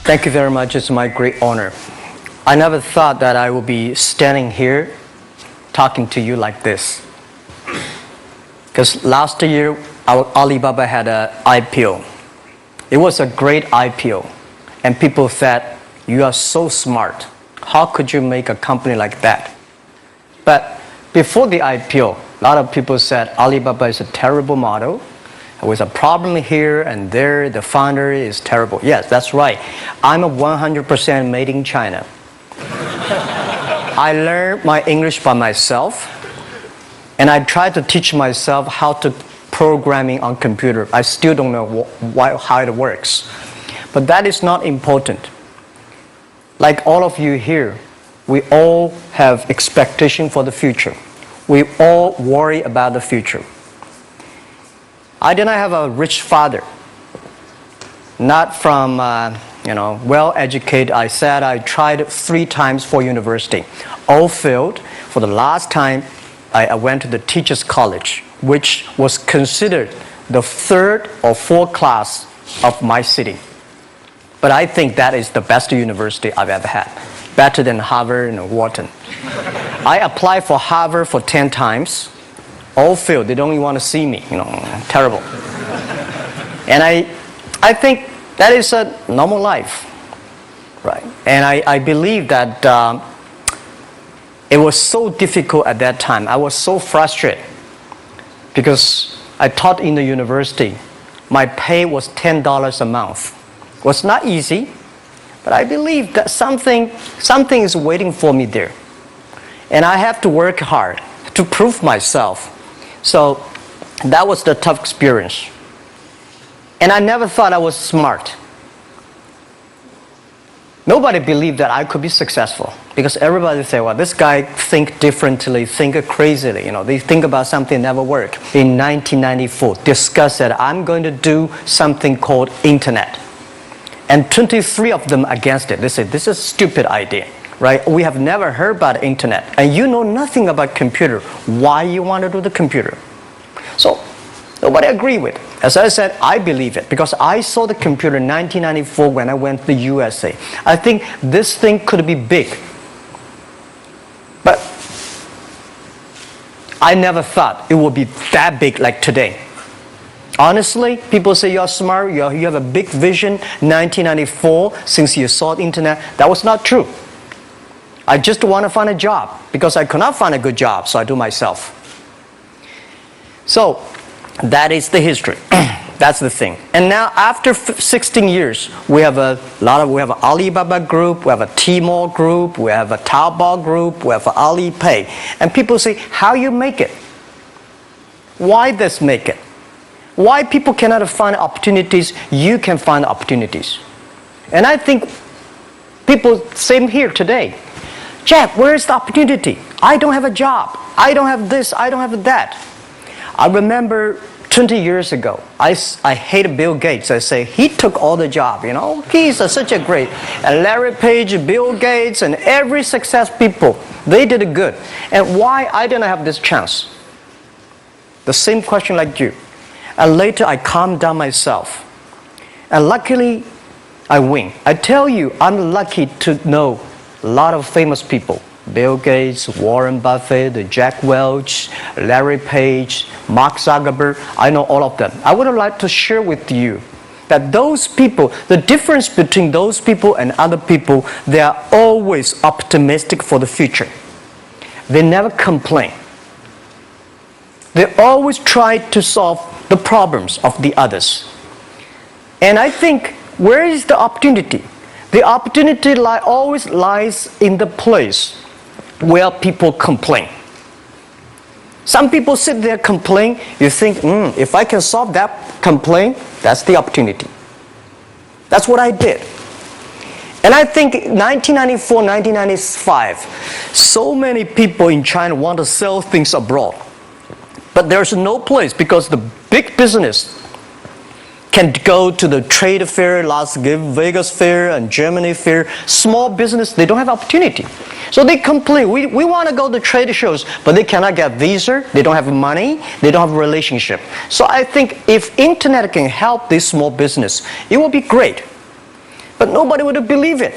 Thank you very much. It's my great honor. I never thought that I would be standing here talking to you like this. Because last year, our Alibaba had an IPO. It was a great IPO. And people said, you are so smart. How could you make a company like that? But before the IPO, a lot of people said Alibaba is a terrible model. There was a problem here and there. The founder is terrible. Yes, that's right. I'm a 100% made in China. I learned my English by myself. And I tried to teach myself how to programming on computer. I still don't know how it works. But that is not important. Like all of you here, we all have expectation for the future. We all worry about the future. I did not have a rich father. Not from, well-educated. I said I tried 3 times for university. All failed. For the last time, I went to the teacher's college, which was considered the 3rd or 4th class of my city. But I think that is the best university I've ever had. Better than Harvard and Wharton. I applied for Harvard for 10 times. All failed. They don't even want to see me. Terrible. And I think that is a normal life. Right? And I believe that it was so difficult at that time. I was so frustrated because I taught in the university. My pay was $10 a month. It was not easy, but I believe that something is waiting for me there. And I have to work hard to prove myself. So that was the tough experience. And I never thought I was smart. Nobody believed that I could be successful because everybody say, well, this guy think differently, think crazily. They think about something never work. In 1994, discussed that I'm going to do something called internet. And 23 of them against it. They said, this is a stupid idea, right? We have never heard about internet. And you know nothing about computer. Why you want to do the computer? So nobody agreed with it. As I said, I believe it because I saw the computer in 1994 when I went to the USA. I think this thing could be big. But I never thought it would be that big like today. Honestly, people say you're smart, you have a big vision. 1994, since you saw the internet, that was not true. I just want to find a job because I could not find a good job, so I do myself. So that is the history. That's the thing. And now after 16 years, we have an Alibaba group, we have a Tmall group, we have a Taobao group, we have an Alipay. And people say, how you make it? Why this make it? Why people cannot find opportunities, you can find opportunities. And I think people, same here today. Jack, where is the opportunity? I don't have a job. I don't have this, I don't have that. I remember 20 years ago, I hated Bill Gates. I say, he took all the job, He's such a great. And Larry Page, Bill Gates, and every success people, they did it good. And why I didn't have this chance? The same question like you. And later I calmed down myself. And luckily, I win. I tell you, I'm lucky to know a lot of famous people. Bill Gates, Warren Buffett, Jack Welch, Larry Page, Mark Zuckerberg. I know all of them. I would like to share with you that those people, the difference between those people and other people, they are always optimistic for the future. They never complain. They always try to solve the problems of the others. And I think, where is the opportunity? The opportunity always lies in the place where people complain. Some people sit there complain. You think, if I can solve that complaint, that's the opportunity. That's what I did. And I think 1994, 1995, so many people in China want to sell things abroad. But there's no place because the big business can go to the trade fair, Las Vegas fair and Germany fair. Small business, they don't have opportunity. So they complain, we want to go to trade shows, but they cannot get visa, they don't have money, they don't have a relationship. So I think if internet can help this small business, it will be great. but nobody would believe it.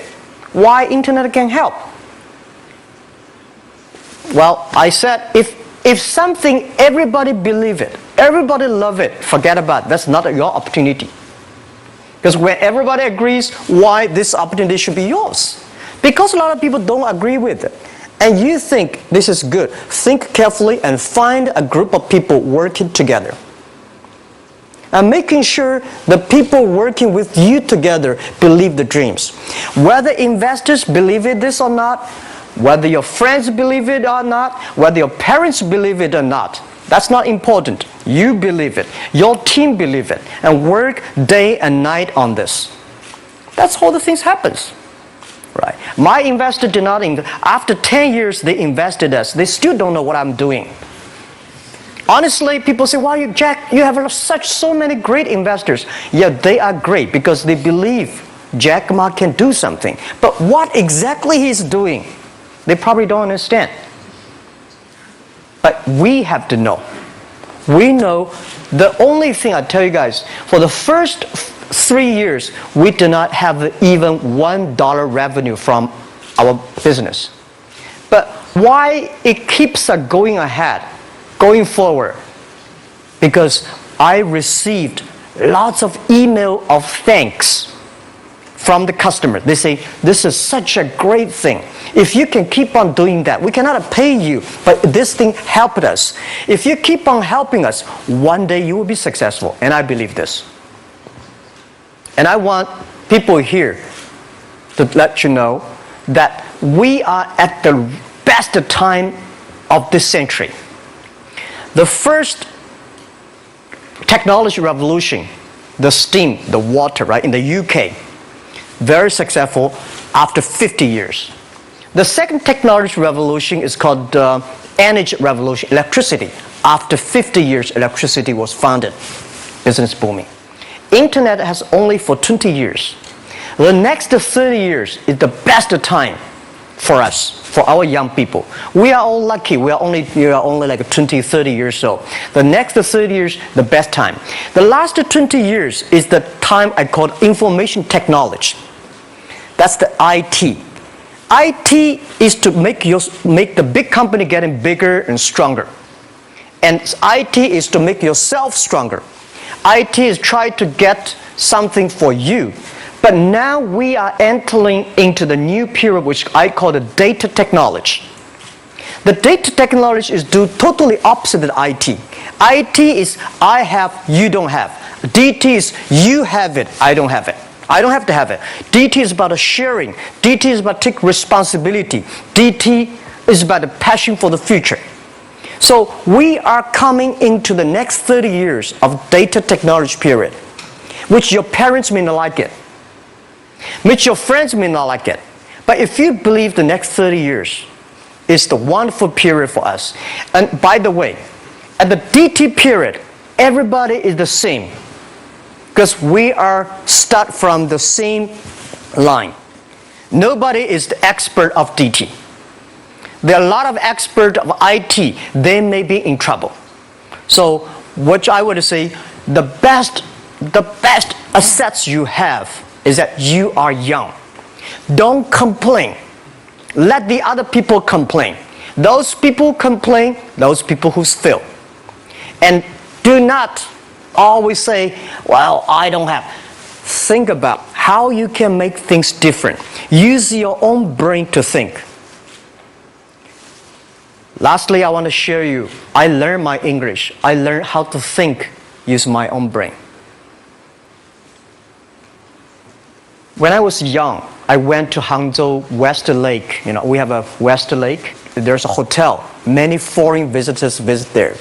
Why internet can help? Well, I said if something everybody believe it, everybody love it, forget about it. That's not your opportunity. Because when everybody agrees, why this opportunity should be yours? Because a lot of people don't agree with it. And you think this is good. Think carefully and find a group of people working together. And making sure the people working with you together believe the dreams. Whether investors believe it this or not, whether your friends believe it or not, whether your parents believe it or not, that's not important. You believe it. Your team believe it. And work day and night on this. That's how the things happens. Right. My investor did not invest. After 10 years, they invested us. They still don't know what I'm doing. Honestly, people say, "Wow, Jack, you have so many great investors." Yeah, they are great because they believe Jack Ma can do something. But what exactly he's doing, they probably don't understand. But we have to know. We know the only thing I tell you guys, for the first 3 years, we did not have even $1 revenue from our business. But why it keeps us going ahead, going forward? Because I received lots of email of thanks from the customer. They say, "This is such a great thing. If you can keep on doing that, we cannot pay you, but this thing helped us. If you keep on helping us, one day you will be successful." And I believe this. And I want people here to let you know that we are at the best time of this century. The first technology revolution, the steam, the water, right, in the UK, very successful after 50 years. The second technology revolution is called energy revolution, electricity. After 50 years, electricity was founded, business booming. Internet has only for 20 years. The next 30 years is the best time for us, for our young people. We are all lucky. We are only like 20, 30 years old. The next 30 years, the best time. The last 20 years is the time I call information technology. That's the IT. IT is to make the big company getting bigger and stronger. And IT is to make yourself stronger. IT is trying to get something for you. But now we are entering into the new period which I call the data technology. The data technology is totally opposite of IT. IT is I have, you don't have. DT is you have it, I don't have it. I don't have to have it. DT is about sharing. DT is about taking responsibility. DT is about the passion for the future. So we are coming into the next 30 years of data technology period, which your parents may not like it, which your friends may not like it. But if you believe the next 30 years is the wonderful period for us. And by the way, at the DT period, everybody is the same. Because we are start from the same line. Nobody is the expert of DT. There are a lot of experts of IT. They may be in trouble. So what I would say, the best assets you have is that you are young. Don't complain. Let the other people complain. Those people complain, those people who fail. And do not always say, "Well, I don't have." Think about how you can make things different. Use your own brain to think. Lastly, I want to share you, I learned my English. I learned how to think, use my own brain. When I was young, I went to Hangzhou West Lake. We have a West Lake. There's a hotel. Many foreign visitors visit there.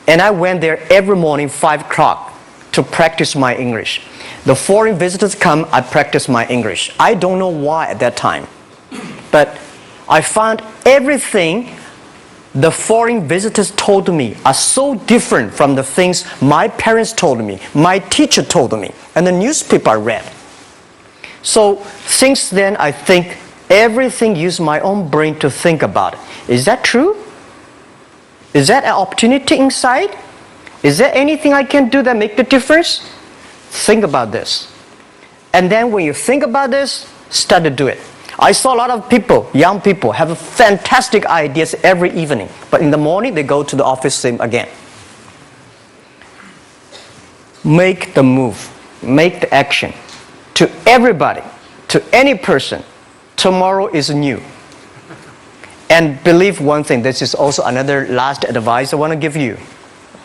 And I went there every morning, 5 o'clock, to practice my English. The foreign visitors come, I practice my English. I don't know why at that time. But I found everything the foreign visitors told me are so different from the things my parents told me, my teacher told me, and the newspaper I read. So since then, I think everything use my own brain to think about it. Is that true? Is that an opportunity inside? Is there anything I can do that make the difference? Think about this. And then when you think about this, start to do it. I saw a lot of people, young people, have fantastic ideas every evening. But in the morning, they go to the office same again. Make the move. Make the action. To everybody, to any person, tomorrow is new. And believe one thing, this is also another last advice I want to give you.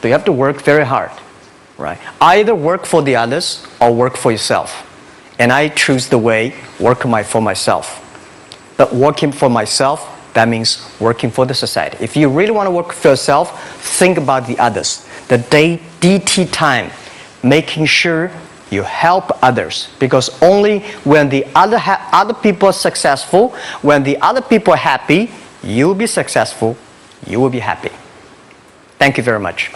You have to work very hard, right? Either work for the others or work for yourself. And I choose the way, work for myself. But working for myself, that means working for the society. If you really want to work for yourself, think about the others. The DT time, making sure you help others. Because only when the other people are successful, when the other people are happy, you will be successful, you will be happy. Thank you very much.